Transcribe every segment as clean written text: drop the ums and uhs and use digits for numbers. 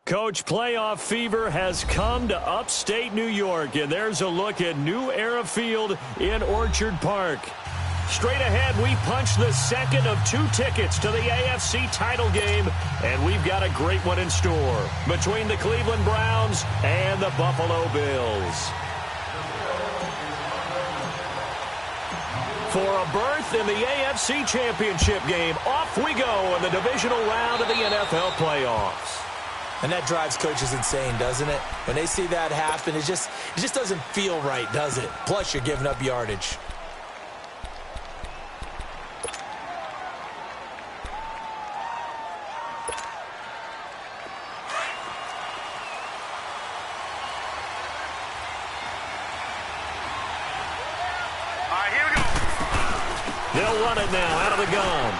Coach, playoff fever has come to upstate New York, and there's a look at New Era Field in Orchard Park. Straight ahead, we punch the second of 2 tickets to the AFC title game, and we've got a great one in store between the Cleveland Browns and the Buffalo Bills. For a berth in the AFC Championship game, off we go in the divisional round of the NFL playoffs. And that drives coaches insane, doesn't it? When they see that happen, it just doesn't feel right, does it? Plus, you're giving up yardage. All right, here we go. They'll run it now out of the gun.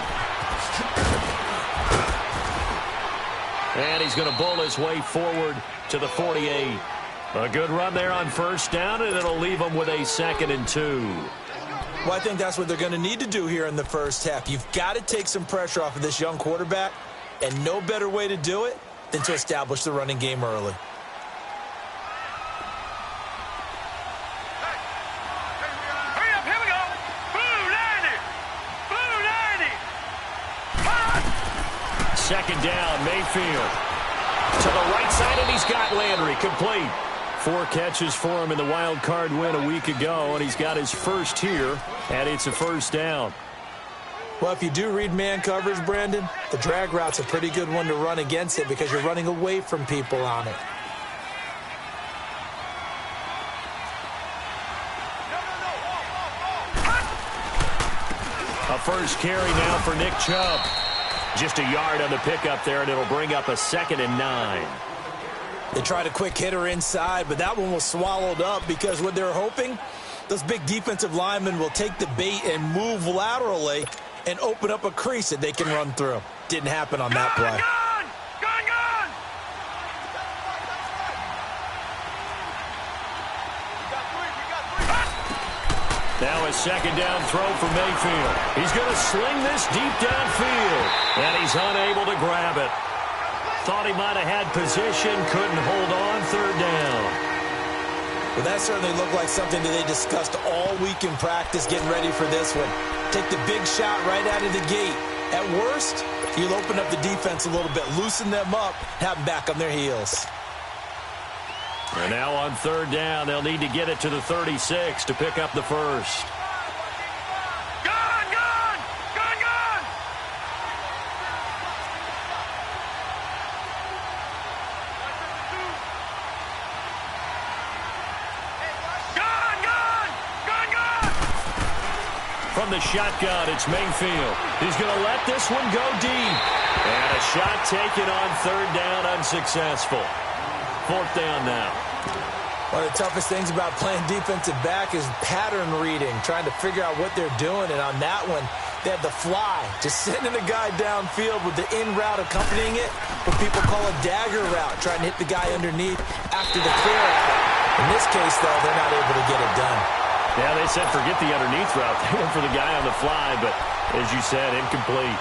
And he's going to bowl his way forward to the 48. A good run there on first down, and it'll leave him with a 2nd and 2. Well, I think that's what they're going to need to do here in the first half. You've got to take some pressure off of this young quarterback, and no better way to do it than to establish the running game early. Hurry up, here we go. Blue 90. Blue 90. Second down, Mayfield. To the right side, and he's got Landry complete. 4 catches for him in the wild card win a week ago, and he's got his first here, and it's a first down. Well, if you do read man coverage, Brandon, the drag route's a pretty good one to run against it because you're running away from people on it. A first carry now for Nick Chubb. Just a yard on the pickup there, and it'll bring up a 2nd and 9. They tried a quick hitter inside, but that one was swallowed up because what they're hoping, those big defensive linemen will take the bait and move laterally and open up a crease that they can run through. Didn't happen on that play. Now a second down throw for Mayfield. He's going to sling this deep downfield, and he's unable to grab it. Thought he might have had position, couldn't hold on, 3rd down. Well, that certainly looked like something that they discussed all week in practice getting ready for this one. Take the big shot right out of the gate. At worst, you'll open up the defense a little bit, loosen them up, have them back on their heels. And now on 3rd down, they'll need to get it to the 36 to pick up the first. From the shotgun, it's Mayfield. He's going to let this one go deep. And a shot taken on 3rd down, unsuccessful. 4th down now. One of the toughest things about playing defensive back is pattern reading, trying to figure out what they're doing. And on that one, they had the fly, just sending a guy downfield with the in route accompanying it, what people call a dagger route, trying to hit the guy underneath after the clear out. In this case, though, they're not able to get it done. Yeah, they said forget the underneath route. They went for the guy on the fly, but as you said, incomplete.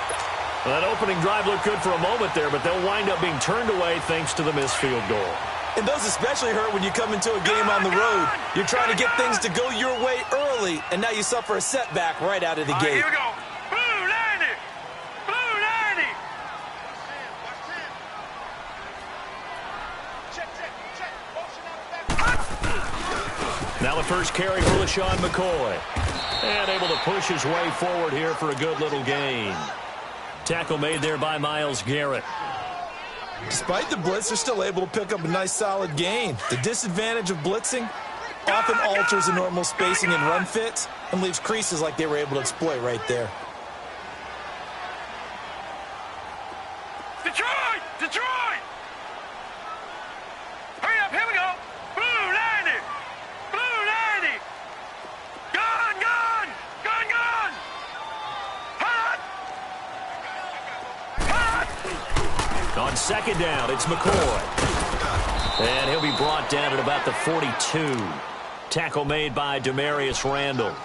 Well, that opening drive looked good for a moment there, but they'll wind up being turned away thanks to the missed field goal. And those especially hurt when you come into a game on the road. You're trying to get things to go your way early, and now you suffer a setback right out of the gate. Here we go. Blue 90. Blue 90. Now the first carry for LaShawn McCoy. And able to push his way forward here for a good little gain. Tackle made there by Myles Garrett. Despite the blitz, they're still able to pick up a nice solid gain. The disadvantage of blitzing often alters the normal spacing and run fits and leaves creases like they were able to exploit right there. Detroit! Detroit! Hurry up, here we go. Blue 90. Blue 90. Gun, gun. Gun, gun. Hot. Hot. On 2nd down, it's McCoy. And he'll be brought down at about the 42. Tackle made by Demarius Randall.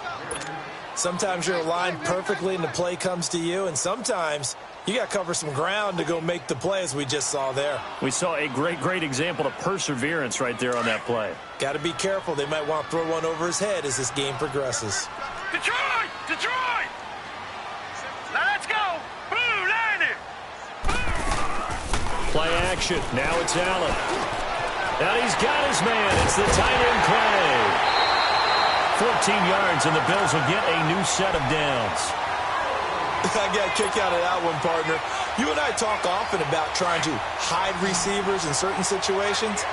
Sometimes you're aligned perfectly and the play comes to you, and sometimes you got to cover some ground to go make the play, as we just saw there. We saw a great example of perseverance right there on that play. Got to be careful. They might want to throw one over his head as this game progresses. Detroit! Detroit! Now let's go! Blue line it! Play action. Now it's Allen. And he's got his man. It's the tight end play. 14 yards, and the Bills will get a new set of downs. I got a kick out of that one, partner. You and I talk often about trying to hide receivers in certain situations,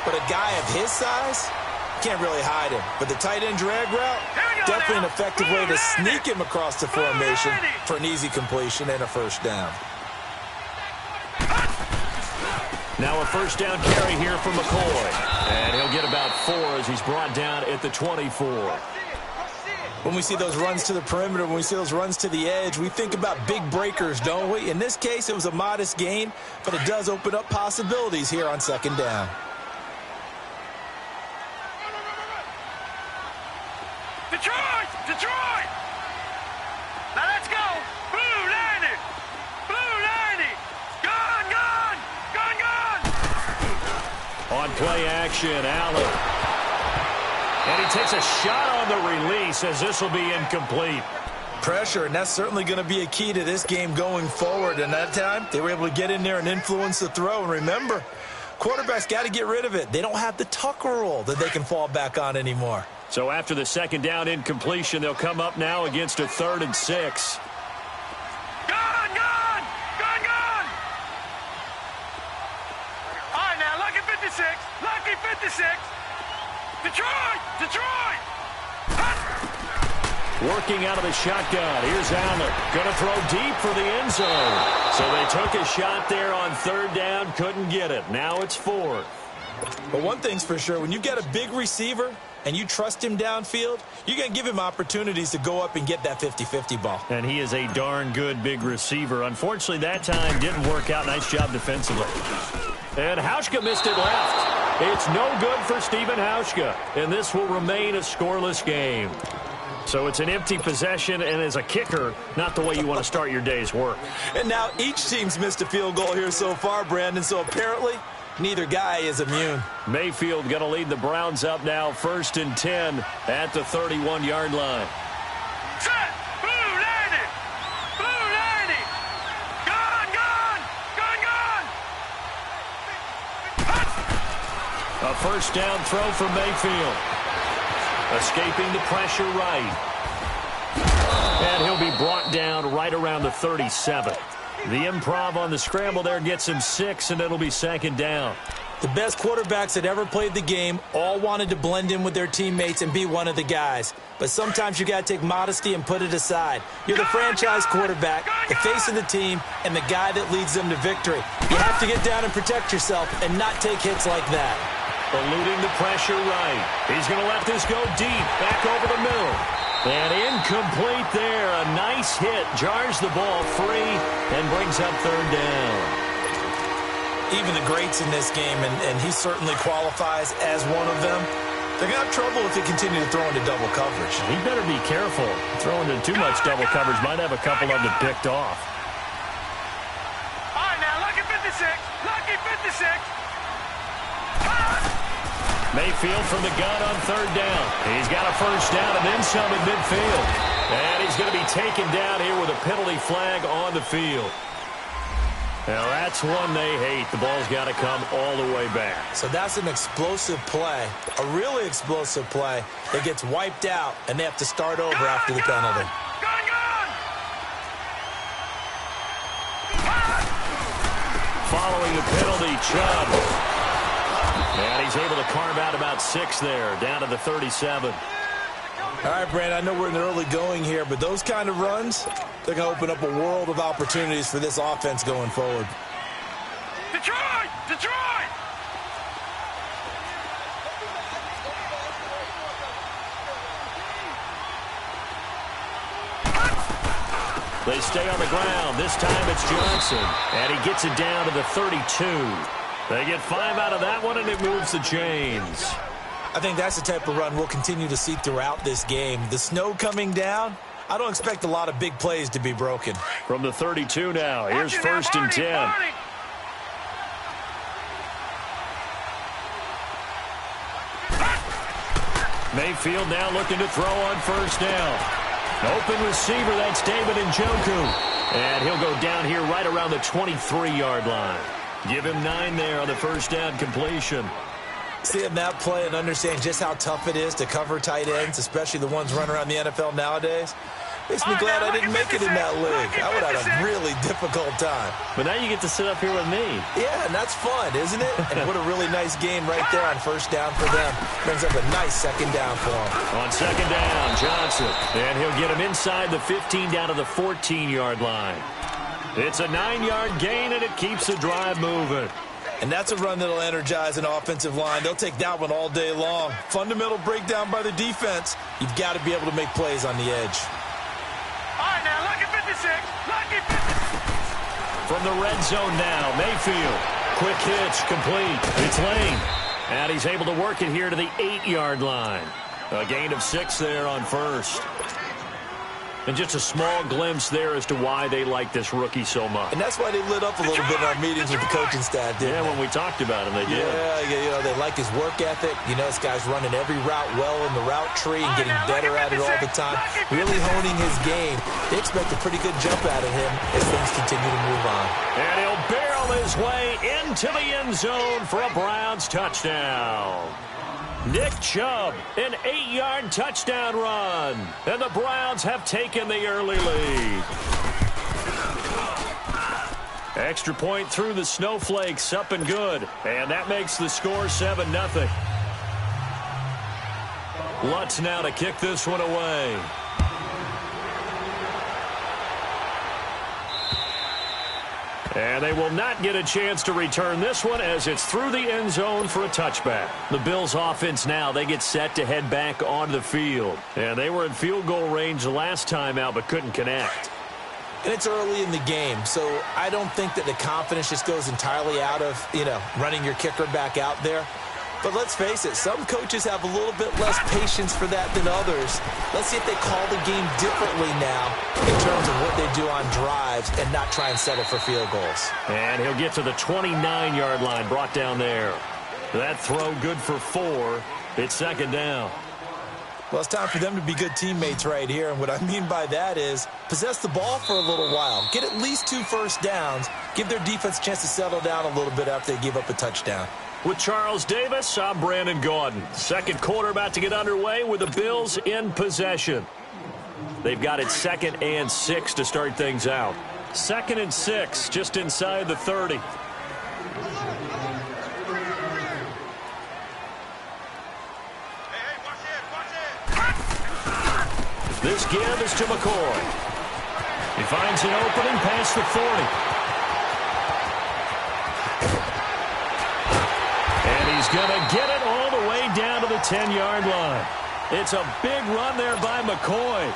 but a guy of his size can't really hide him. But the tight end drag route, definitely an effective way to sneak him across the formation for an easy completion and a first down. Now a first down carry here for McCoy. And he'll get about 4 as he's brought down at the 24. When we see those runs to the perimeter, when we see those runs to the edge, we think about big breakers, don't we? In this case, it was a modest gain, but it does open up possibilities here on second down. Detroit! Detroit! Now let's go! Blue line it! Blue line it! Gone, gone! Gone, gone! On play action, Allen. And he takes a shot on the release as this will be incomplete. Pressure, and that's certainly going to be a key to this game going forward. And that time, they were able to get in there and influence the throw. And remember, quarterbacks got to get rid of it. They don't have the Tucker rule that they can fall back on anymore. So after the second down incompletion, they'll come up now against a 3rd and 6. Gone, gone! Gone, gone! All right, now, lucky 56. Lucky 56. Detroit! Detroit! Working out of the shotgun. Here's Allen. Going to throw deep for the end zone. So they took a shot there on 3rd down. Couldn't get it. Now it's 4th. But one thing's for sure. When you got a big receiver and you trust him downfield, you're going to give him opportunities to go up and get that 50-50 ball. And he is a darn good big receiver. Unfortunately, that time didn't work out. Nice job defensively. And Hauschka missed it left. It's no good for Stephen Hauschka, and this will remain a scoreless game. So it's an empty possession, and as a kicker, not the way you want to start your day's work. And now each team's missed a field goal here so far, Brandon, so apparently neither guy is immune. Mayfield going to lead the Browns up now, 1st and 10 at the 31-yard line. Set! Blue line it! Blue line it! Gone, gone! Gone, gone! A first down throw for Mayfield. Escaping the pressure right. And he'll be brought down right around the 37. The improv on the scramble there gets him 6, and it'll be 2nd down. The best quarterbacks that ever played the game all wanted to blend in with their teammates and be one of the guys. But sometimes you got to take modesty and put it aside. You're the franchise quarterback, the face of the team, and the guy that leads them to victory. You have to get down and protect yourself and not take hits like that. Eluding the pressure right. He's going to let this go deep, back over the middle. And incomplete there. A nice hit. Jars the ball free and brings up 3rd down. Even the greats in this game, and he certainly qualifies as one of them, they're going to have trouble if they continue to throw into double coverage. He better be careful. Throwing into too much double coverage might have a couple of them picked off. All right, now, lucky 56. Lucky 56. Mayfield from the gun on 3rd down. He's got a first down and then some at midfield. And he's going to be taken down here with a penalty flag on the field. Now that's one they hate. The ball's got to come all the way back. So that's an explosive play, a really explosive play that gets wiped out, and they have to start over after the penalty. Gone, gone! Following the penalty, Chubb. And he's able to carve out about 6 there, down to the 37. All right, Brandon, I know we're in the early going here, but those kind of runs, they're going to open up a world of opportunities for this offense going forward. Detroit! Detroit! They stay on the ground. This time it's Johnson. And he gets it down to the 32. They get 5 out of that one, and it moves the chains. I think that's the type of run we'll continue to see throughout this game. The snow coming down, I don't expect a lot of big plays to be broken. From the 32 now, here's first and 10. Mayfield now looking to throw on first down. Open receiver, that's David Njoku. And he'll go down here right around the 23-yard line. Give him 9 there on the first down completion. Seeing that play and understanding just how tough it is to cover tight ends, especially the ones running around the NFL nowadays, makes me glad I didn't make it in that league. I would have had a really difficult time. But now you get to sit up here with me. Yeah, and that's fun, isn't it? And what a really nice game right there on first down for them. Brings up a nice second down for them. On second down, Johnson. And he'll get him inside the 15 down to the 14-yard line. It's a 9-yard gain, and it keeps the drive moving. And that's a run that'll energize an offensive line. They'll take that one all day long. Fundamental breakdown by the defense. You've got to be able to make plays on the edge. All right, now, lucky 56. Lucky 56. From the red zone now, Mayfield. Quick hitch, complete. It's Lane. And he's able to work it here to the 8-yard line. A gain of 6 there on first. And just a small glimpse there as to why they like this rookie so much. And that's why they lit up a little bit in our meetings with the coaching staff, didn't they? When we talked about him, they did. Yeah, they like his work ethic. This guy's running every route well in the route tree and getting better at it all the time. Really honing his game. They expect a pretty good jump out of him as things continue to move on. And he'll barrel his way into the end zone for a Browns touchdown. Nick Chubb, an 8-yard touchdown run. And the Browns have taken the early lead. Extra point through the snowflakes, up and good. And that makes the score 7-0. Lutz now to kick this one away. And they will not get a chance to return this one as it's through the end zone for a touchback. The Bills offense now, they get set to head back onto the field. And they were in field goal range the last time out but couldn't connect. And it's early in the game, so I don't think that the confidence just goes entirely out of, running your kicker back out there. But let's face it, some coaches have a little bit less patience for that than others. Let's see if they call the game differently now in terms of what they do on drives and not try and settle for field goals. And he'll get to the 29-yard line, brought down there. That throw good for 4. It's second down. Well, it's time for them to be good teammates right here. And what I mean by that is possess the ball for a little while. Get at least 2 first downs. Give their defense a chance to settle down a little bit after they give up a touchdown. With Charles Davis, I'm Brandon Gaudin. Second quarter about to get underway with the Bills in possession. They've got it 2nd and 6 to start things out. 2nd and 6, just inside the 30. This give is to McCoy. He finds an opening past the 40. He's going to get it all the way down to the 10-yard line. It's a big run there by McCoy.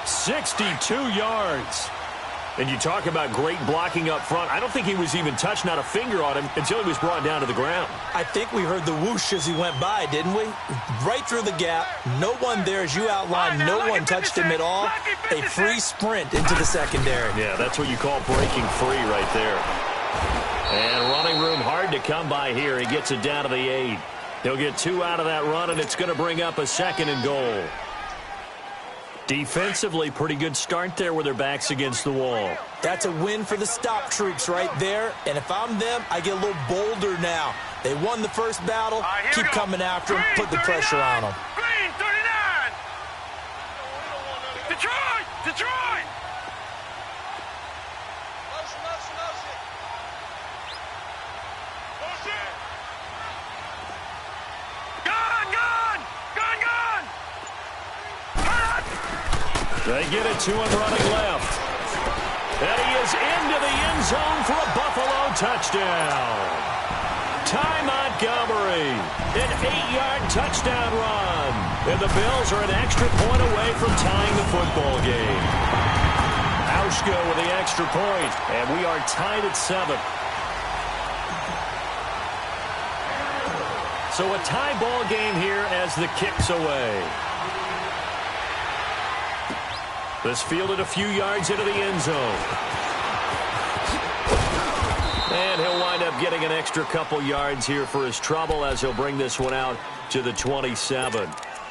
62 yards. And you talk about great blocking up front. I don't think he was even touched, not a finger on him, until he was brought down to the ground. I think we heard the whoosh as he went by, didn't we? Right through the gap. No one there, as you outlined. No one touched him at all. A free sprint into the secondary. Yeah, that's what you call breaking free right there. And running room hard to come by here. He gets it down to the 8. He'll get 2 out of that run, and it's going to bring up a 2nd and goal. Defensively, pretty good start there with their backs against the wall. That's a win for the stop troops right there. And if I'm them, I get a little bolder now. They won the first battle. Keep coming after them. Put the pressure on them. Green 39. Detroit! Detroit! They get it to him running left. And he is into the end zone for a Buffalo touchdown. Ty Montgomery, an 8-yard touchdown run. And the Bills are an extra point away from tying the football game. Auschko with the extra point, and we are tied at 7. So a tie ball game here as the kick's away. This fielded a few yards into the end zone. And he'll wind up getting an extra couple yards here for his trouble as he'll bring this one out to the 27.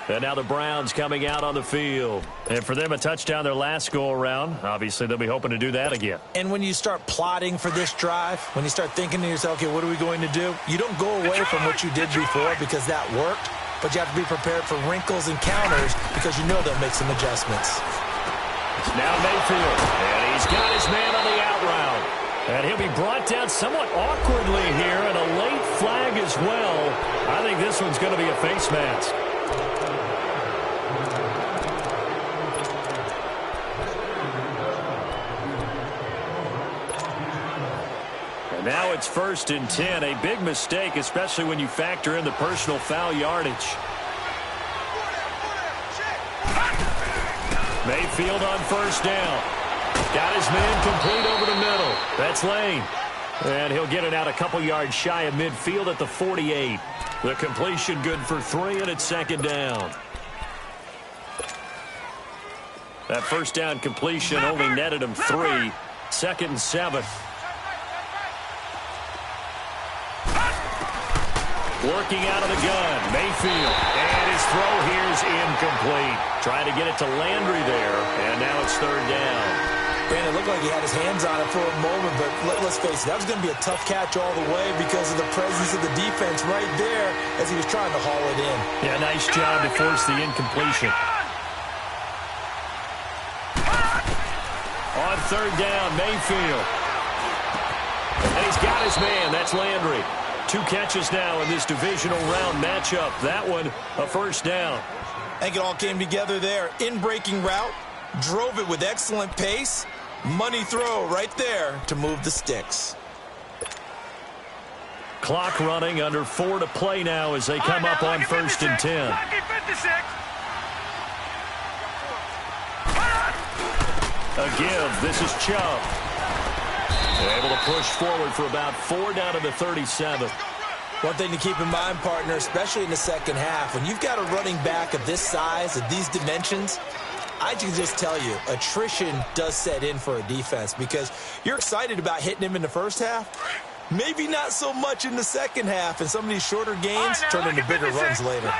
And now the Browns coming out on the field. And for them, a touchdown their last go-around. Obviously, they'll be hoping to do that again. And when you start plotting for this drive, when you start thinking to yourself, okay, what are we going to do? You don't go away from what you did before because that worked, but you have to be prepared for wrinkles and counters because you know they'll make some adjustments. Now Mayfield, and he's got his man on the out route. And he'll be brought down somewhat awkwardly here, and a late flag as well. I think this one's going to be a face mask. And now it's 1st and 10, a big mistake, especially when you factor in the personal foul yardage. Mayfield on 1st down. Got his man complete over the middle. That's Lane. And he'll get it out a couple yards shy of midfield at the 48. The completion good for 3, and it's 2nd down. That 1st down completion only netted him 3. 2nd and 7. Working out of the gun, Mayfield. And his throw here is incomplete. Trying to get it to Landry there, and now it's 3rd down. Man, it looked like he had his hands on it for a moment, but let's face it, that was going to be a tough catch all the way because of the presence of the defense right there as he was trying to haul it in. Yeah, nice job to force the incompletion. On 3rd down, Mayfield. And he's got his man. That's Landry. 2 catches now in this divisional round matchup. That one, a 1st down. I think it all came together there. In-breaking route, drove it with excellent pace. Money throw right there to move the sticks. Clock running, under 4 to play now as they come up on 1st and 10. A give. This is Chubb. They're able to push forward for about 4 down to the 37. One thing to keep in mind, partner, especially in the second half, when you've got a running back of this size, of these dimensions, I can just tell you, attrition does set in for a defense because you're excited about hitting him in the first half. Maybe not so much in the second half, and some of these shorter gains turn into bigger runs later.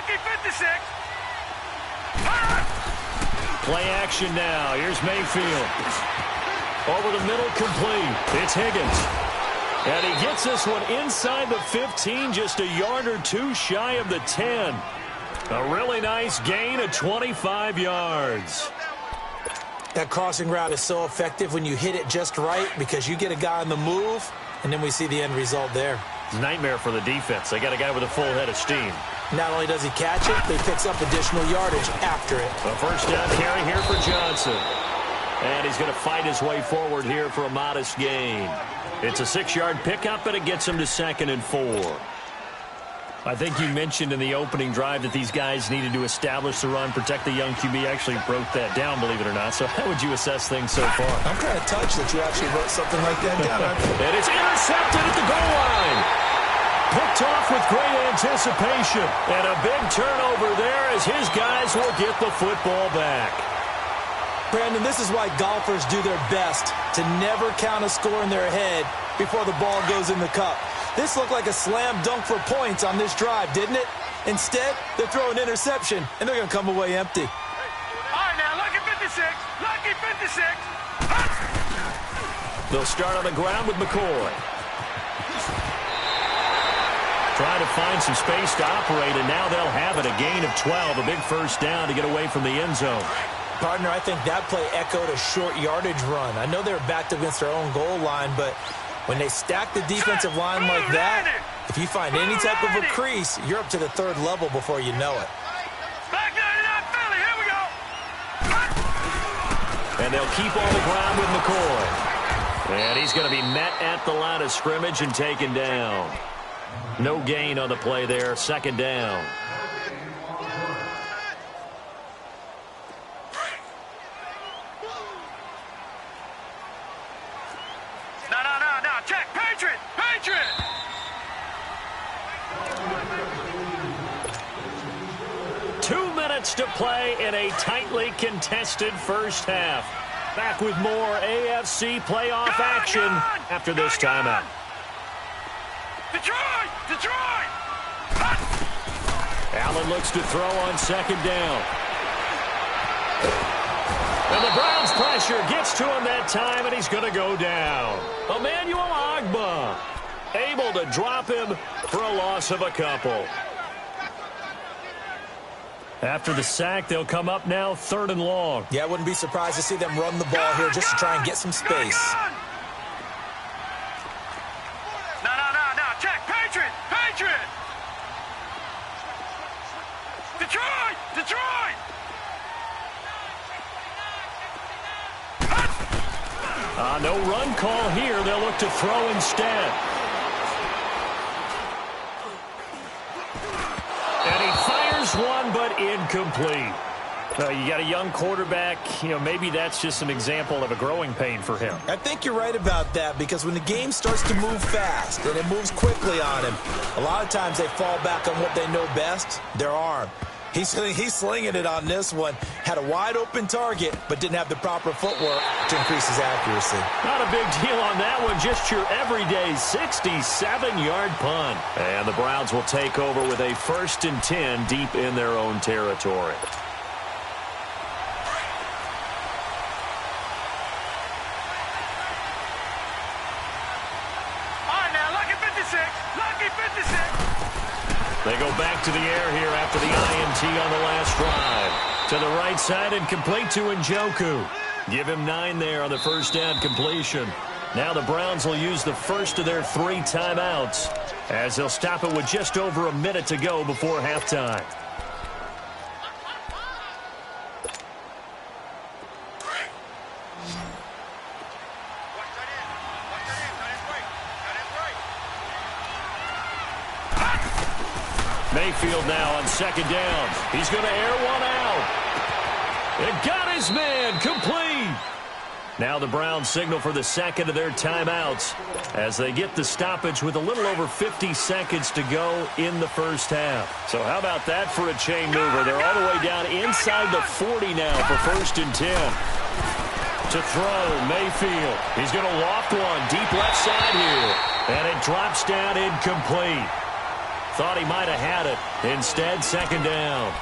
Play action now. Here's Mayfield. Over the middle, complete. It's Higgins. And he gets this one inside the 15, just a yard or 2 shy of the 10. A really nice gain of 25 yards. That crossing route is so effective when you hit it just right because you get a guy on the move, and then we see the end result there. Nightmare for the defense. They got a guy with a full head of steam. Not only does he catch it, but he picks up additional yardage after it. A 1st down carry here for Johnson. And he's going to fight his way forward here for a modest gain. It's a 6-yard pickup, and it gets him to 2nd and 4. I think you mentioned in the opening drive that these guys needed to establish the run, protect the young QB. Actually broke that down, believe it or not. So how would you assess things so far? I'm kind of touched that you actually wrote something like that down. And it's intercepted at the goal line. Picked off with great anticipation. And a big turnover there as his guys will get the football back. Brandon, this is why golfers do their best to never count a score in their head before the ball goes in the cup. This looked like a slam dunk for points on this drive, didn't it? Instead, they throw an interception, and they're going to come away empty. All right, now, lucky 56. Lucky 56. They'll start on the ground with McCoy. Trying to find some space to operate, and now they'll have it. A gain of 12, a big 1st down to get away from the end zone. Partner, I think that play echoed a short yardage run. I know they were backed against their own goal line, but when they stack the defensive line like that, if you find any type of a crease, you're up to the 3rd level before you know it. Back 99 Philly, here we go. And they'll keep on the ground with McCoy. And he's going to be met at the line of scrimmage and taken down. No gain on the play there, 2nd down. No, check, Patriot. 2 minutes minutes to play in a tightly contested first half. Back with more AFC playoff action after this timeout. Detroit! Detroit! Allen looks to throw on second down. And the Browns pressure gets to him that time, and he's going to go down. Emmanuel Ogbah able to drop him for a loss of a couple. After the sack, they'll come up now 3rd and long. Yeah, I wouldn't be surprised to see them run the ball here just to try and get some space. No. Check. Patriot! Patriot! Detroit! Detroit! No run call here. They'll look to throw instead. And he fires one, but incomplete. You got a young quarterback. Maybe that's just an example of a growing pain for him. I think you're right about that, because when the game starts to move fast and it moves quickly on him, a lot of times they fall back on what they know best, their arm. He's slinging it on this one. Had a wide-open target, but didn't have the proper footwork to increase his accuracy. Not a big deal on that one. Just your everyday 67-yard punt. And the Browns will take over with a 1st and 10 deep in their own territory. They go back to the air here after the INT on the last drive. To the right side and complete to Njoku. Give him 9 there on the first down completion. Now the Browns will use the first of their 3 timeouts as they'll stop it with just over a minute to go before halftime. Mayfield now on second down. He's going to air one out. It got his man complete. Now the Browns signal for the second of their timeouts as they get the stoppage with a little over 50 seconds to go in the first half. So how about that for a chain mover? They're all the way down inside the 40 now for 1st and 10. To throw, Mayfield. He's going to loft one deep left side here. And it drops down incomplete. Thought he might have had it. Instead, second down.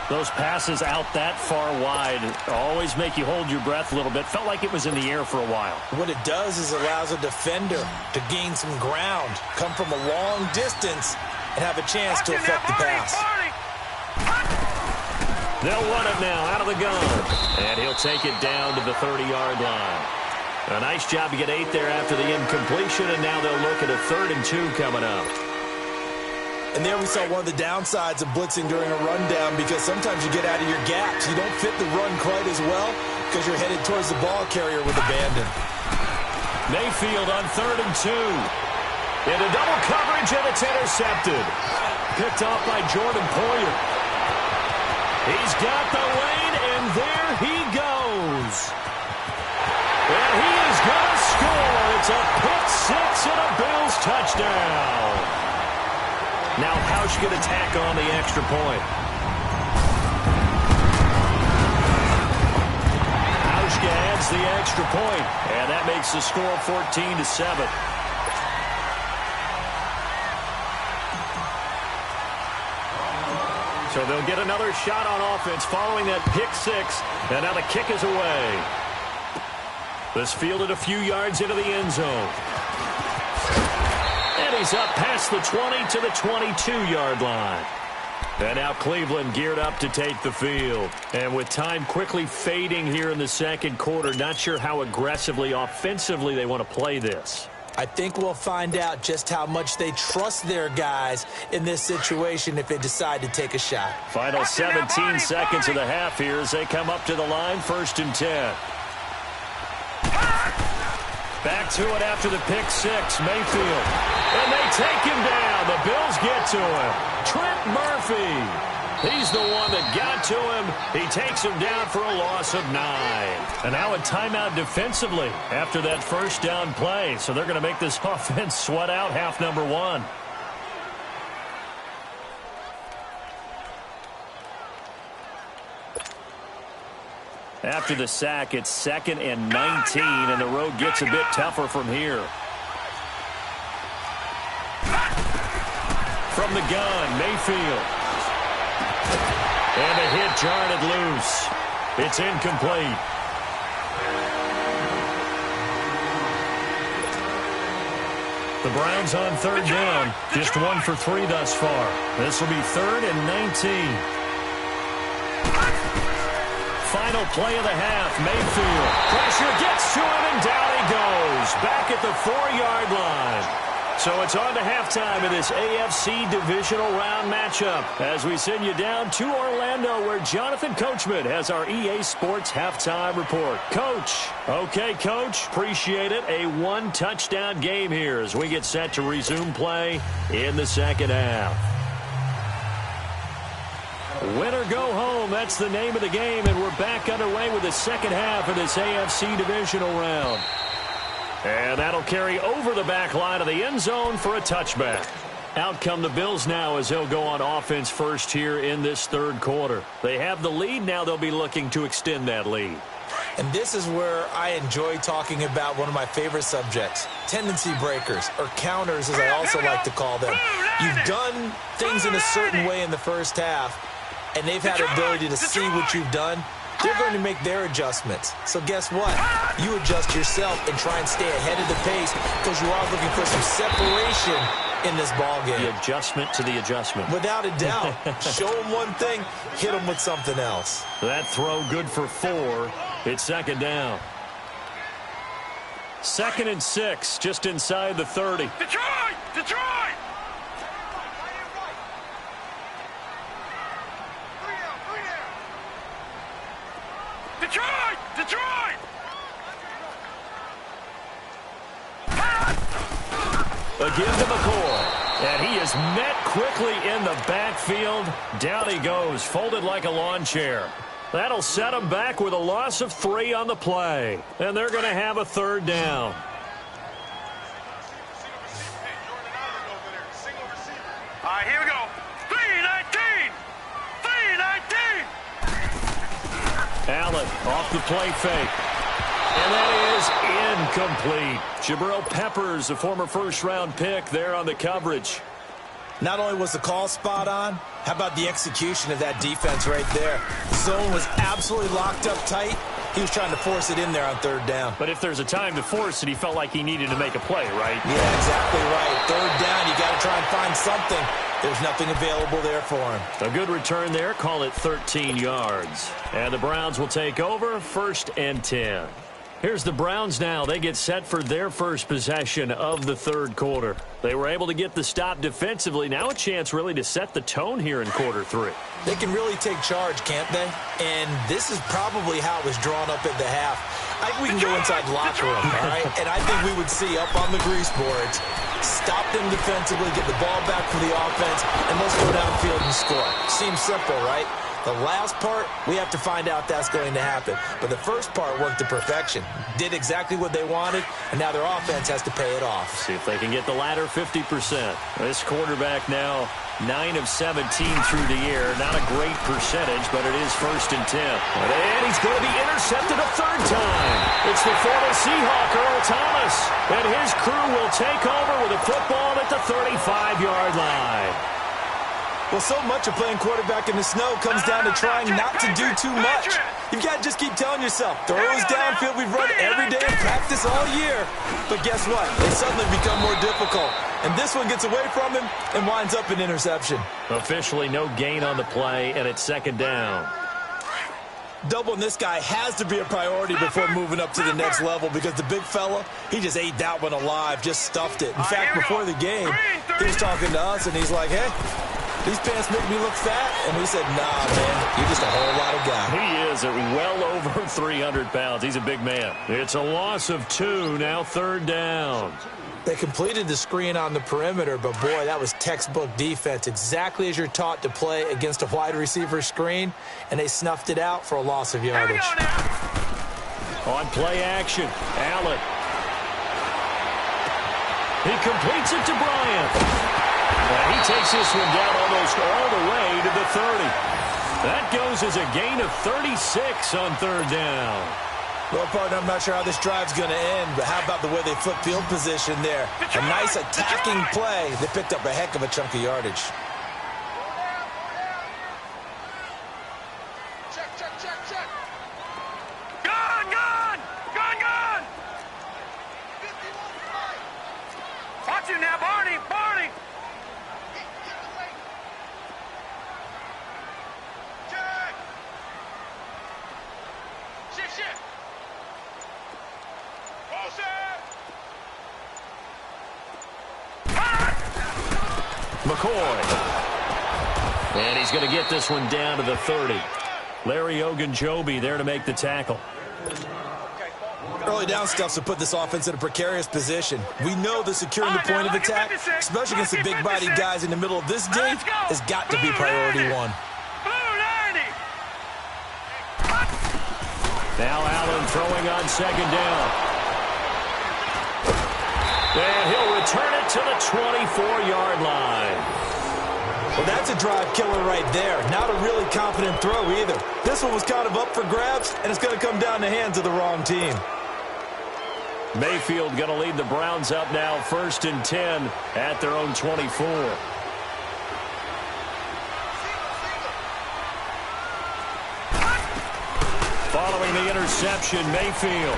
Those passes out that far wide always make you hold your breath a little bit. Felt like it was in the air for a while. What it does is allows a defender to gain some ground, come from a long distance, and have a chance to affect the pass. They'll run it now out of the gun. And he'll take it down to the 30-yard line. A nice job to get 8 there after the incompletion, and now they'll look at a 3rd and 2 coming up. And there we saw one of the downsides of blitzing during a rundown, because sometimes you get out of your gaps. You don't fit the run quite as well because you're headed towards the ball carrier with abandon. Mayfield on 3rd and 2. Into double coverage, and it's intercepted. Picked off by Jordan Poyer. He's got the lane, and there he goes. And he is going to score. It's a pick 6 and a Bills touchdown. Now Hausch going to tack on the extra point. Hausch adds the extra point, and that makes the score 14-7. So they'll get another shot on offense following that pick 6, and now the kick is away. This fielded a few yards into the end zone. And he's up past the 20 to the 22-yard line. And now Cleveland geared up to take the field. And with time quickly fading here in the second quarter, not sure how aggressively, offensively they want to play this. I think we'll find out just how much they trust their guys in this situation if they decide to take a shot. Final 17 seconds of the half here as they come up to the line, 1st and 10. Back to it after the pick 6, Mayfield. And they take him down. The Bills get to him. Trent Murphy. He's the one that got to him. He takes him down for a loss of 9. And now a timeout defensively after that first down play. So they're going to make this offense sweat out half number 1. After the sack, it's 2nd and 19, and the road gets a bit tougher from here. From the gun, Mayfield. And a hit jarred it loose. It's incomplete. The Browns on 3rd down. Just 1 for 3 thus far. This will be 3rd and 19. Final play of the half. Mayfield. Pressure gets to him, and down he goes. Back at the 4-yard line. So it's on to halftime in this AFC divisional round matchup as we send you down to Orlando where Jonathan Coachman has our EA Sports halftime report. Coach. Okay, Coach. Appreciate it. A 1-touchdown game here as we get set to resume play in the second half. Win or go home, that's the name of the game, and we're back underway with the second half of this AFC divisional round. And that'll carry over the back line of the end zone for a touchback. Out come the Bills now as they'll go on offense first here in this 3rd quarter. They have the lead. Now they'll be looking to extend that lead. And this is where I enjoy talking about one of my favorite subjects, tendency breakers, or counters as I also like to call them. You've done things in a certain way in the first half, and they've had the ability to see what you've done. They're going to make their adjustments. So guess what? You adjust yourself and try and stay ahead of the pace because you are looking for some separation in this ball game. The adjustment to the adjustment. Without a doubt. Show them one thing, hit them with something else. That throw good for 4. It's 2nd down. 2nd and 6, just inside the 30. Detroit! Detroit! Detroit! Detroit! Again to McCoy. And he is met quickly in the backfield. Down he goes, folded like a lawn chair. That'll set him back with a loss of 3 on the play. And they're going to have a 3rd down. All right, here we go. 3-19! 3-19! Allen off the play fake. And that is incomplete. Jabril Peppers, a former first-round pick there on the coverage. Not only was the call spot on, how about the execution of that defense right there? The zone was absolutely locked up tight. He was trying to force it in there on 3rd down. But if there's a time to force it, he felt like he needed to make a play, right? Yeah, exactly right. 3rd down, you got to try and find something. There's nothing available there for him. A good return there, call it 13 yards. And the Browns will take over, 1st and 10. Here's the Browns now. They get set for their first possession of the 3rd quarter. They were able to get the stop defensively. Now a chance really to set the tone here in quarter 3. They can really take charge, can't they? And this is probably how it was drawn up at the half. I think we can go inside the locker room, all right? And I think we would see up on the grease boards, stop them defensively, get the ball back for the offense, and let's go downfield and score. Seems simple, right? The last part, we have to find out that's going to happen. But the first part worked to perfection. Did exactly what they wanted, and now their offense has to pay it off. See if they can get the latter 50%. This quarterback now 9 of 17 through the air. Not a great percentage, but it is 1st and 10. And he's going to be intercepted a 3rd time. It's the former Seahawk, Earl Thomas. And his crew will take over with a football at the 35-yard line. Well, so much of playing quarterback in the snow comes down to trying not to do too much. You've got to just keep telling yourself, throws downfield we've run every day in practice all year. But guess what? They suddenly become more difficult. And this one gets away from him and winds up an interception. Officially no gain on the play, and it's 2nd down. Doubling this guy has to be a priority before moving up to the next level because the big fella, he just ate that one alive, just stuffed it. In fact, before the game, he was talking to us, and he's like, hey, these pants make me look fat. And we said, nah, man, you're just a whole lot of guy. He is at well over 300 pounds. He's a big man. It's a loss of 2, now 3rd down. They completed the screen on the perimeter, but, boy, that was textbook defense, exactly as you're taught to play against a wide receiver screen, and they snuffed it out for a loss of yardage. On play action, Allen. He completes it to Bryant. And he takes this one down almost all the way to the 30. That goes as a gain of 36 on third down. Well, partner, I'm not sure how this drive's going to end, but how about the way they flip field position there? A nice attacking play. They picked up a heck of a chunk of yardage. Check. Gun! Watch him now, Barney! Check! Shit! McCoy. And he's going to get this one down to the 30. Larry Ogunjobi there to make the tackle. Early down stuff to put this offense in a precarious position. We know that securing the point of attack, especially against the big-body guys in the middle of this day, has got to be priority one. Now Allen throwing on second down. And he'll return it to the 24-yard line. Well, that's a drive killer right there. Not a really confident throw either. This one was kind of up for grabs, and it's going to come down the hands of the wrong team. Mayfield going to lead the Browns up now, 1st and 10 at their own 24. Following the interception, Mayfield.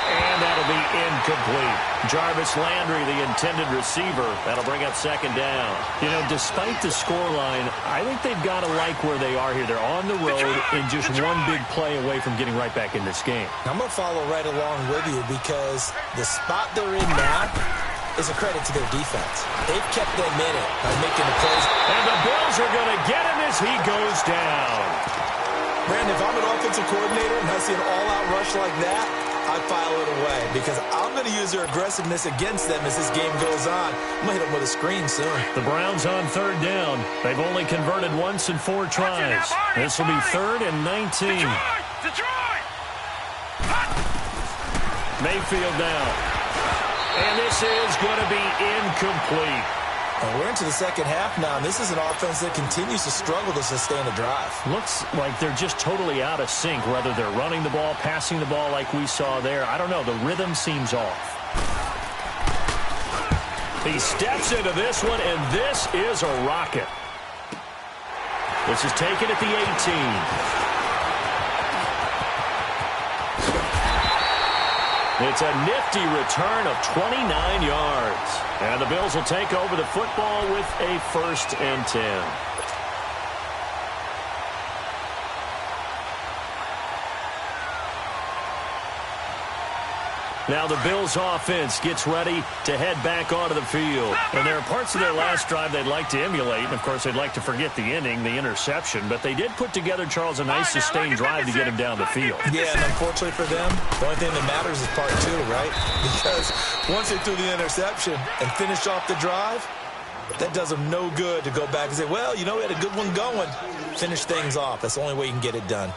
And that'll be incomplete. Jarvis Landry, the intended receiver. That'll bring up second down. You know, despite the scoreline, I think they've got to like where they are here. They're on the road and just one big play away from getting right back in this game. I'm going to follow right along with you because the spot they're in now is a credit to their defense. They've kept them in it by making the plays. And the Bills are going to get him as he goes down. Brandon, if I'm an offensive coordinator and I see an all-out rush like that, I file it away because I'm going to use their aggressiveness against them as this game goes on. I'm going to hit them with a screen soon. The Browns on third down. They've only converted once in 4 tries. This will be 3rd and 19. Detroit! Mayfield now. And this is going to be incomplete. And we're into the second half now, and this is an offense that continues to struggle to sustain a drive. Looks like they're just totally out of sync, whether they're running the ball, passing the ball like we saw there. I don't know. The rhythm seems off. He steps into this one, and this is a rocket. This is taken at the 18. It's a nifty return of 29 yards. And the Bills will take over the football with a 1st and 10. Now the Bills offense gets ready to head back onto the field. And there are parts of their last drive they'd like to emulate. And, of course, they'd like to forget the ending, the interception. But they did put together, Charles, a nice sustained drive to get him down the field. Yeah, and unfortunately for them, the only thing that matters is part 2, right? Because once they threw the interception and finished off the drive, that does them no good to go back and say, well, you know, we had a good one going. Finish things off. That's the only way you can get it done.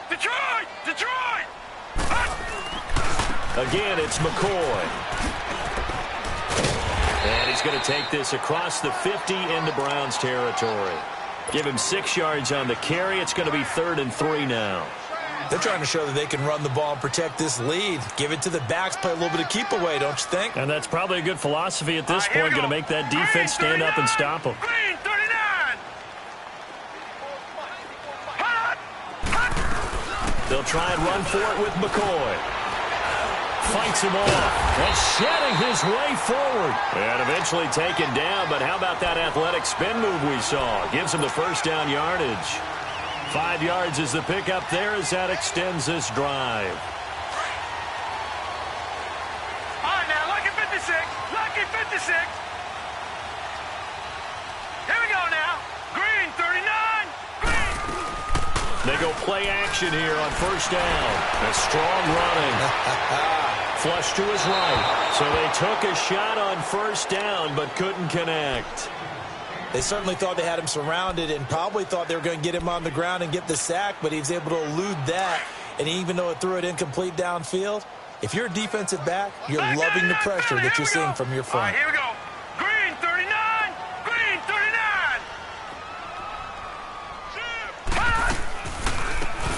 Detroit! Again, it's McCoy. And he's going to take this across the 50 into Browns territory. Give him 6 yards on the carry. It's going to be 3rd and 3 now. They're trying to show that they can run the ball and protect this lead. Give it to the backs, play a little bit of keep away, don't you think? And that's probably a good philosophy at this point. Going to make that defense stand up and stop them. Green 39! They'll try and run for it with McCoy. Fights him off and shedding his way forward. And eventually taken down, but how about that athletic spin move we saw? Gives him the 1st down yardage. 5 yards is the pickup there as that extends this drive. All right, now, lucky 56. Lucky 56. Here we go now. Green 39. They go play action here on 1st down. A strong running. Flush to his right. So they took a shot on 1st down but couldn't connect. They certainly thought they had him surrounded and probably thought they were going to get him on the ground and get the sack, but he was able to elude that. And even though it threw it incomplete downfield, If you're a defensive back, you're loving the pressure that you're seeing from your front. All right, here we go. Green 39. Green 39.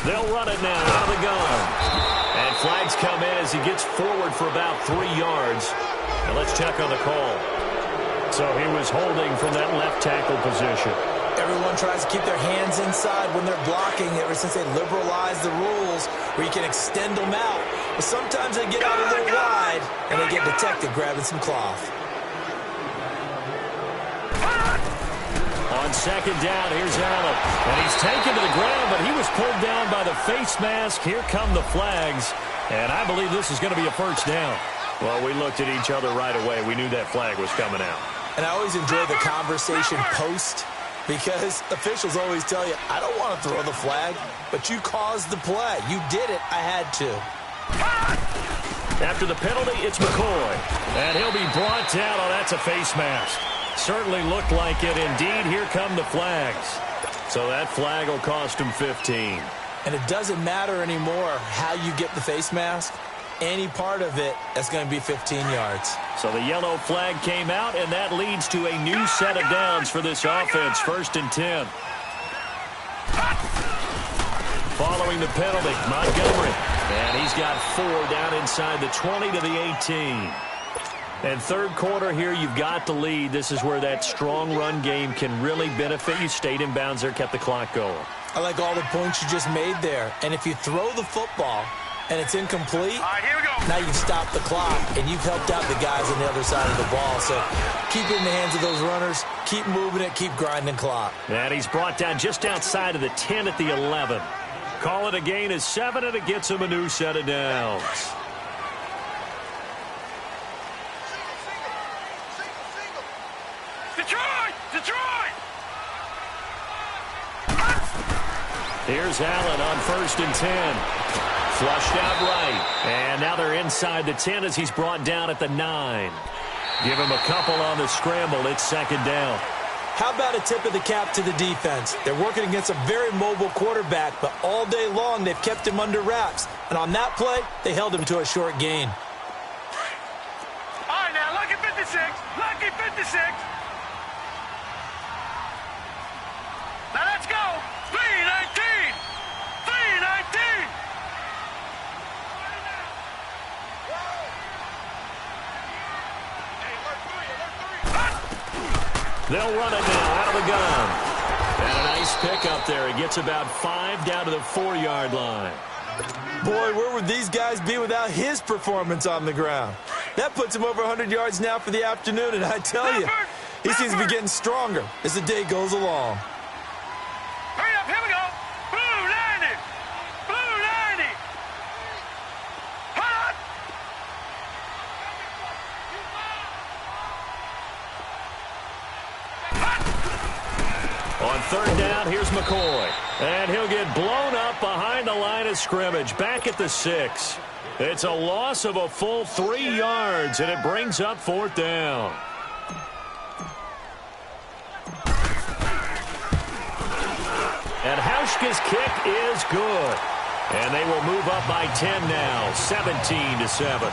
They'll run it now out of the gun. And flags come in as he gets forward for about 3 yards. Now let's check on the call. So he was holding from that left tackle position. Everyone tries to keep their hands inside when they're blocking ever since they liberalized the rules where you can extend them out. But sometimes they get out a little wide and they get detected grabbing some cloth. On second down, here's Allen. And he's taken to the ground, but he was pulled down by the face mask. Here come the flags. And I believe this is going to be a first down. Well, we looked at each other right away. We knew that flag was coming out. And I always enjoy the conversation post because officials always tell you, I don't want to throw the flag, but you caused the play. You did it. I had to. After the penalty, it's McCoy. And he'll be brought down. Oh, that's a face mask. Certainly looked like it. Indeed, here come the flags. So that flag will cost him 15. And it doesn't matter anymore how you get the face mask. Any part of it, that's going to be 15 yards. So the yellow flag came out, and that leads to a new set of downs for this offense. 1st and 10. Following the penalty, Montgomery. And he's got 4 down inside the 20 to the 18. And third quarter here, you've got the lead. This is where that strong run game can really benefit you. Stayed in bounds there, kept the clock going. I like all the points you just made there. And if you throw the football and it's incomplete, All right, here we go. now you've stopped the clock and you've helped out the guys on the other side of the ball. So keep it in the hands of those runners. Keep moving it. Keep grinding clock. And he's brought down just outside of the 10 at the 11. Call it a gain of 7, and it gets him a new set of downs. Detroit! Detroit! Here's Allen on 1st and 10. Flushed out right. And now they're inside the 10 as he's brought down at the 9. Give him a couple on the scramble. It's 2nd down. How about a tip of the cap to the defense? They're working against a very mobile quarterback, but all day long they've kept him under wraps. And on that play, they held him to a short gain. All right, now, lucky 56. Lucky 56. Now let's go. 319. 319. They'll run it now out of the gun. And a nice pickup there. He gets about 5 down to the 4-yard line. Boy, where would these guys be without his performance on the ground? That puts him over 100 yards now for the afternoon, and I tell you, he seems to be getting stronger as the day goes along. Hurry up, here we go. Blue 90. Blue 90. Hot. On 3rd down, here's McCoy. And he'll get blown up behind the line of scrimmage. Back at the 6. It's a loss of a full 3 yards, and it brings up 4th down. And Hauschka's kick is good. And they will move up by 10 now, 17-7.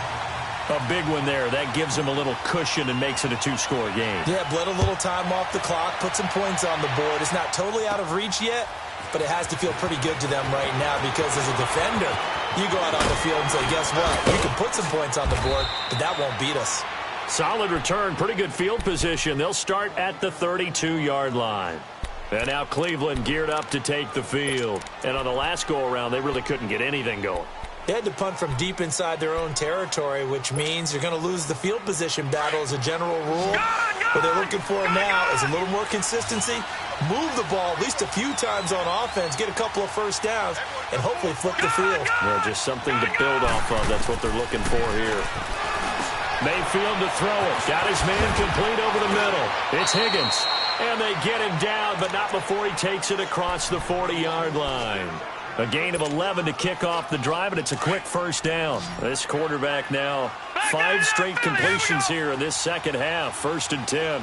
A big one there. That gives them a little cushion and makes it a 2-score game. Yeah, bled a little time off the clock, put some points on the board. It's not totally out of reach yet, but it has to feel pretty good to them right now because as a defender, you go out on the field and say, guess what? You can put some points on the board, but that won't beat us. Solid return, pretty good field position. They'll start at the 32-yard line. And now Cleveland geared up to take the field. And on the last go-around, they really couldn't get anything going. They had to punt from deep inside their own territory, which means you're going to lose the field position battle as a general rule. What they're looking for now is a little more consistency, move the ball at least a few times on offense, get a couple of first downs, and hopefully flip the field. Yeah, just something to build off of. That's what they're looking for here. Mayfield to throw it. Got his man complete over the middle. It's Higgins. And they get him down, but not before he takes it across the 40-yard line. A gain of 11 to kick off the drive, and it's a quick first down. This quarterback now 5 straight completions here in this second half. 1st and 10.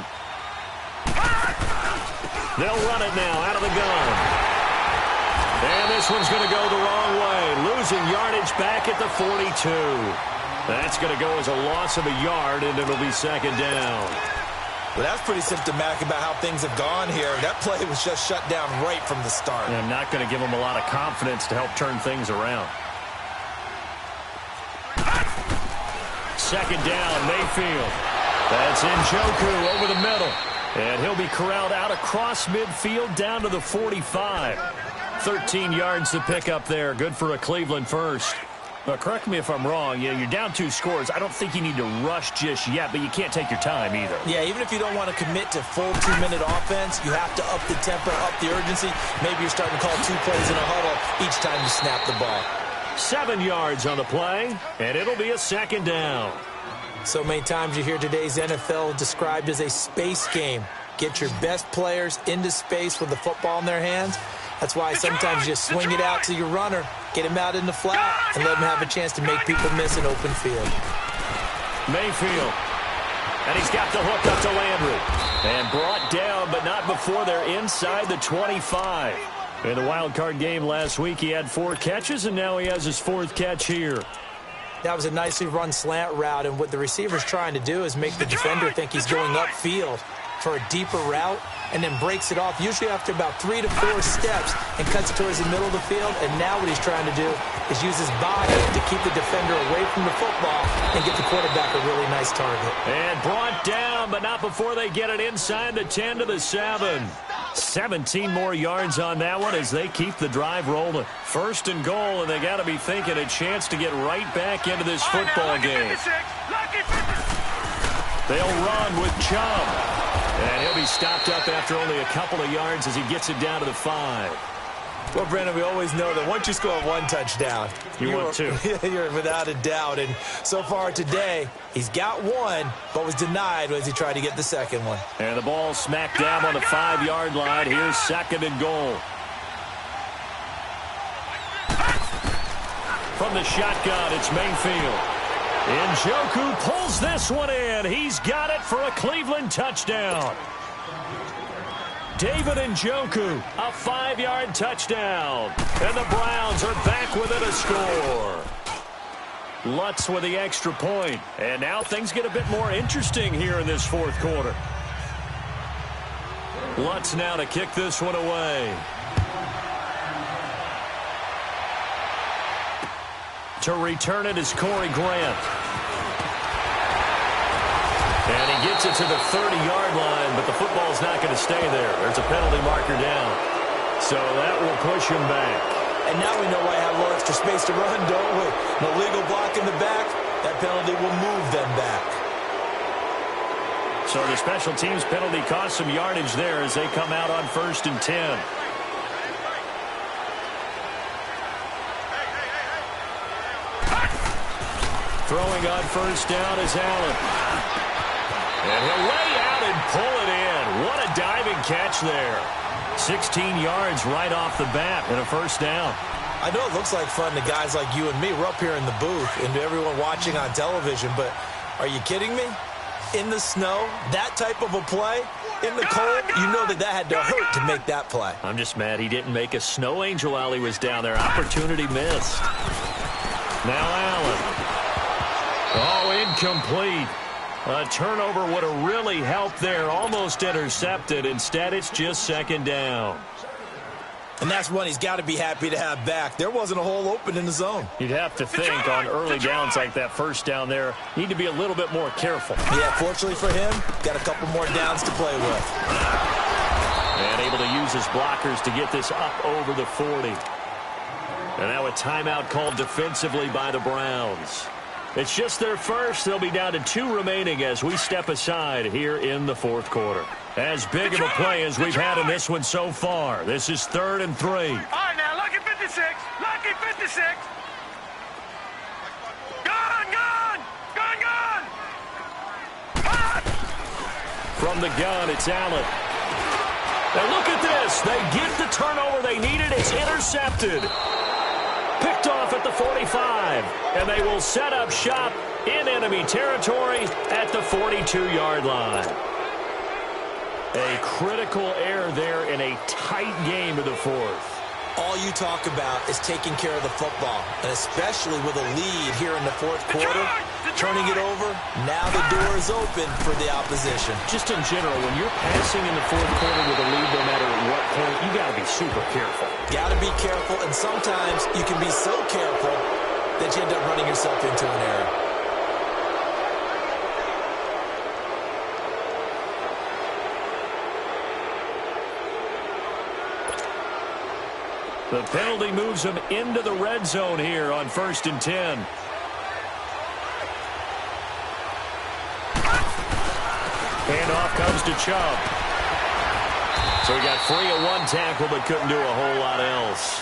They'll run it now out of the gun. And this one's going to go the wrong way. losing yardage back at the 42. That's going to go as a loss of a yard, and it'll be second down. Well, that's pretty symptomatic about how things have gone here. That play was just shut down right from the start. And not going to give them a lot of confidence to help turn things around. Second down, Mayfield. That's Njoku over the middle. And he'll be corralled out across midfield down to the 45. 13 yards to pick up there. Good for a Cleveland first. But correct me if I'm wrong. You're down 2 scores. I don't think you need to rush just yet, but you can't take your time either. Yeah, even if you don't want to commit to full 2-minute offense, you have to up the tempo, up the urgency. Maybe you're starting to call 2 plays in a huddle each time you snap the ball. 7 yards on the play, and it'll be a second down. So many times you hear today's NFL described as a space game. Get your best players into space with the football in their hands. That's why sometimes you just swing it out to your runner, get him out in the flat, and let him have a chance to make people miss an open field. Mayfield. And he's got the hook up to Landry. And brought down, but not before they're inside the 25. In the wild card game last week, he had 4 catches, and now he has his 4th catch here. That was a nicely run slant route, and what the receiver's trying to do is make the defender think he's going upfield for a deeper route, and then breaks it off, usually after about 3 to 4 steps, and cuts towards the middle of the field. And now what he's trying to do is use his body to keep the defender away from the football and get the quarterback a really nice target. And brought down, but not before they get it inside the 10 to the 7. 17 more yards on that one as they keep the drive rolling. 1st and goal, and they got to be thinking a chance to get right back into this football game. They'll run with Chubb. And he'll be stopped up after only a couple of yards as he gets it down to the 5. Well, Brandon, we always know that once you score 1 touchdown, you want 2. You're without a doubt. And so far today, he's got 1, but was denied as he tried to get the 2nd one. And the ball smacked down on the 5-yard line. Here's 2nd and goal. From the shotgun, it's Mayfield. Njoku pulls this one in. He's got it for a Cleveland touchdown. David Njoku, a 5-yard touchdown. And the Browns are back within a score. Lutz with the extra point. And now things get a bit more interesting here in this 4th quarter. Lutz now to kick this one away. To return it is Corey Grant. And he gets it to the 30-yard line, but the football's not going to stay there. There's a penalty marker down. So that will push him back. And now we know why I have a little extra space to run, don't we? No legal block in the back. That penalty will move them back. So the special teams penalty cost some yardage there as they come out on 1st and 10. Throwing on 1st down is Allen. And he'll lay out and pull it in. What a diving catch there. 16 yards right off the bat and a 1st down. I know it looks like fun to guys like you and me. We're up here in the booth and to everyone watching on television, but are you kidding me? In the snow, that type of a play, in the cold, you know that had to hurt to make that play. I'm just mad he didn't make a snow angel while he was down there. Opportunity missed. Now Allen. Oh, incomplete. A turnover would have really helped there. Almost intercepted. Instead, it's just 2nd down. And that's one he's got to be happy to have back. There wasn't a hole open in the zone. You'd have to think on early downs like that 1st down there, need to be a little bit more careful. Yeah, fortunately for him, got a couple more downs to play with. And able to use his blockers to get this up over the 40. And now a timeout called defensively by the Browns. It's just their first. They'll be down to 2 remaining as we step aside here in the 4th quarter. As big of a play as we've had in this one so far. This is 3rd and 3. All right, now, lucky 56. Lucky 56. Gun, gun. Gun, gun. From the gun, it's Allen. And look at this. They get the turnover they needed. It's intercepted. Picked off at the 45. And they will set up shop in enemy territory at the 42-yard line. A critical error there in a tight game of the 4th. all you talk about is taking care of the football, and especially with a lead here in the fourth quarter, turning it over, now the door is open for the opposition. Just in general, when you're passing in the fourth quarter with a lead, no matter what point, you got to be super careful. Got to be careful, and sometimes you can be so careful that you end up running yourself into an error. The penalty moves him into the red zone here on 1st and 10. Handoff comes to Chubb. So he got free of one tackle but couldn't do a whole lot else.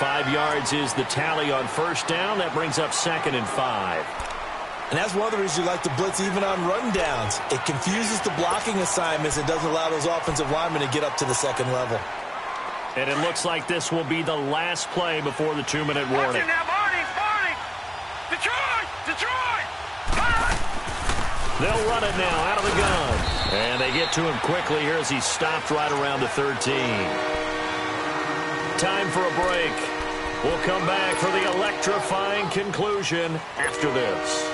5 yards is the tally on 1st down. That brings up 2nd and 5. And that's one of the reasons you like to blitz even on run downs. It confuses the blocking assignments and doesn't allow those offensive linemen to get up to the second level. And it looks like this will be the last play before the 2-minute warning. Now, Marty! Detroit! They'll run it now out of the gun. And they get to him quickly here as he's stopped right around the 13. Time for a break. We'll come back for the electrifying conclusion after this.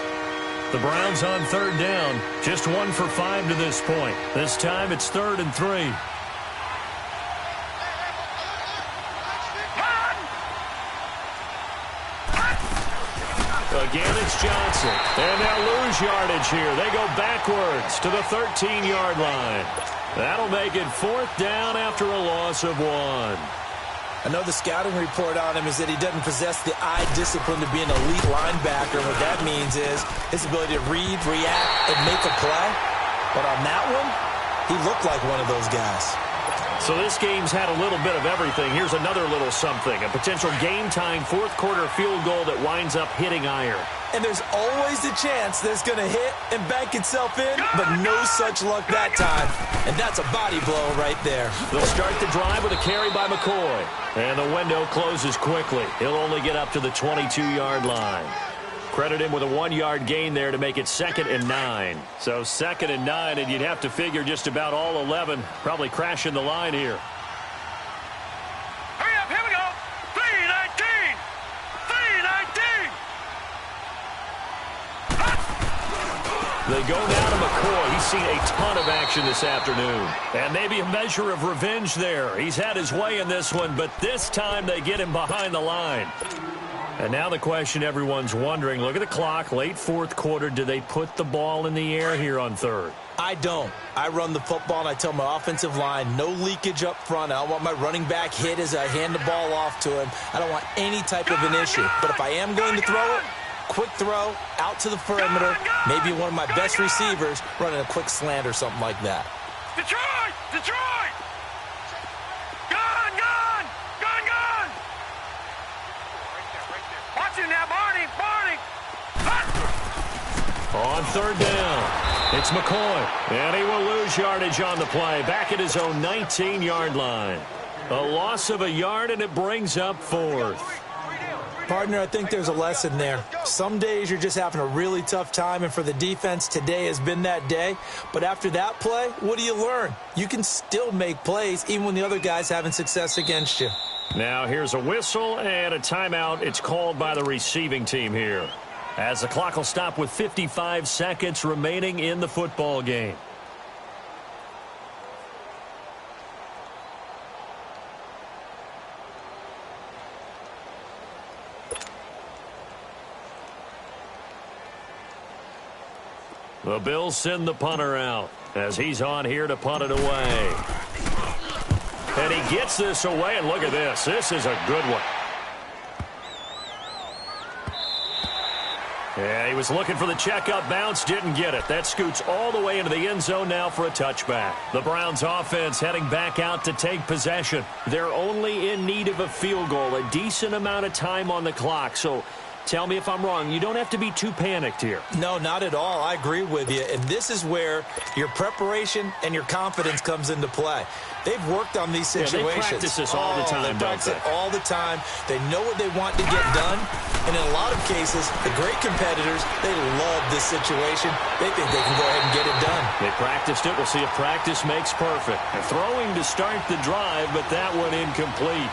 The Browns on 3rd down. Just 1 for 5 to this point. This time it's 3rd and 3. Again, it's Johnson. And they'll lose yardage here. They go backwards to the 13-yard line. That'll make it 4th down after a loss of 1. I know the scouting report on him is that he doesn't possess the eye discipline to be an elite linebacker. What that means is his ability to read, react, and make a play. But on that one, he looked like one of those guys. So this game's had a little bit of everything. Here's another little something. A potential game-time fourth-quarter field goal that winds up hitting iron. And there's always the chance that it's going to hit and bank itself in, but no such luck that time. And that's a body blow right there. They'll start the drive with a carry by McCoy. And the window closes quickly. He'll only get up to the 22-yard line. Credit him with a 1-yard gain there to make it 2nd and 9. So 2nd and 9, and you'd have to figure just about all 11 probably crashing the line here. Hurry up, here we go. 3-19. 3-19. They go down to McCoy. He's seen a ton of action this afternoon. And maybe a measure of revenge there. He's had his way in this one, but this time they get him behind the line. And now the question everyone's wondering, look at the clock, late fourth quarter, do they put the ball in the air here on 3rd? I don't. I run the football, and I tell my offensive line, no leakage up front. I don't want my running back hit as I hand the ball off to him. I don't want any type of an issue. But if I am going to throw it, quick throw, out to the perimeter, maybe one of my best receivers running a quick slant or something like that. Detroit! Gun! Watch it now, Barney! On 3rd down, it's McCoy, and he will lose yardage on the play, back at his own 19-yard line. A loss of a yard, and it brings up 4th. Partner, I think there's a lesson there. Some days you're just having a really tough time, and for the defense, today has been that day. But after that play, what do you learn? You can still make plays even when the other guy's having success against you. Now here's a whistle and a timeout. It's called by the receiving team here, as the clock will stop with 55 seconds remaining in the football game. The Bills send the punter out as he's on here to punt it away. And he gets this away, and look at this. This is a good one. Yeah, he was looking for the checkup bounce, didn't get it. That scoots all the way into the end zone now for a touchback. The Browns offense heading back out to take possession. They're only in need of a field goal, a decent amount of time on the clock. So tell me if I'm wrong. You don't have to be too panicked here. No, not at all. I agree with you. And this is where your preparation and your confidence comes into play. They've worked on these situations. Yeah, they practice this all the time, they practice it all the time. They know what they want to get done. And in a lot of cases, the great competitors, they love this situation. They think they can go ahead and get it done. They practiced it. We'll see if practice makes perfect. They're throwing to start the drive, but that one incomplete.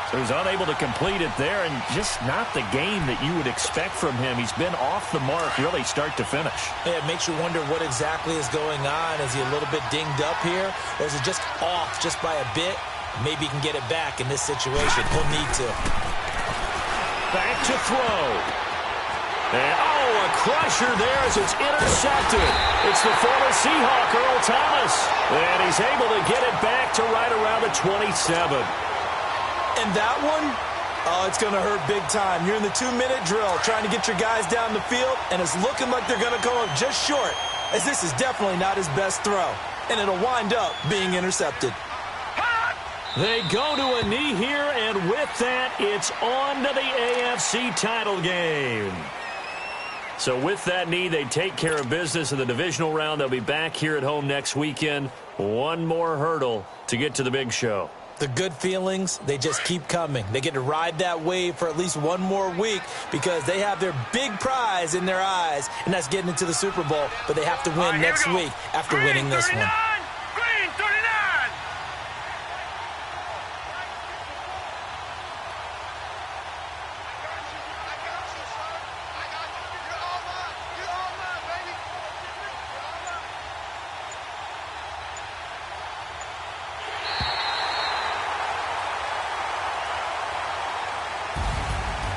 So he's unable to complete it there, and just not the game that you would expect from him. He's been off the mark really start to finish. Yeah, it makes you wonder what exactly is going on. Is he a little bit dinged up here, or is it just off just by a bit? Maybe he can get it back in this situation. He'll need to. Back to throw. And, a crusher there as it's intercepted. It's the former Seahawk, Earl Thomas. And he's able to get it back to right around the 27. And that one, it's going to hurt big time. You're in the 2-minute drill trying to get your guys down the field, and it's looking like they're going to come up just short, as this is definitely not his best throw. And it'll wind up being intercepted. They go to a knee here, and with that, it's on to the AFC title game. So with that knee, they take care of business in the divisional round. They'll be back here at home next weekend. One more hurdle to get to the big show. The good feelings, they just keep coming. They get to ride that wave for at least one more week because they have their big prize in their eyes, and that's getting into the Super Bowl. But they have to win next week after winning this one. Green 39!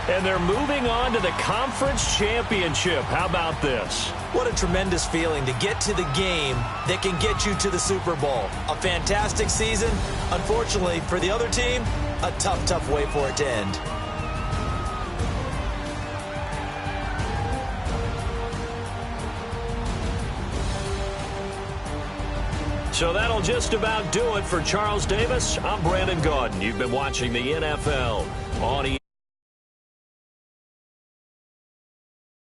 And they're moving on to the conference championship. How about this? What a tremendous feeling to get to the game that can get you to the Super Bowl. A fantastic season. Unfortunately, for the other team, a tough, tough way for it to end. So that'll just about do it for Charles Davis. I'm Brandon Gaudin. You've been watching the NFL on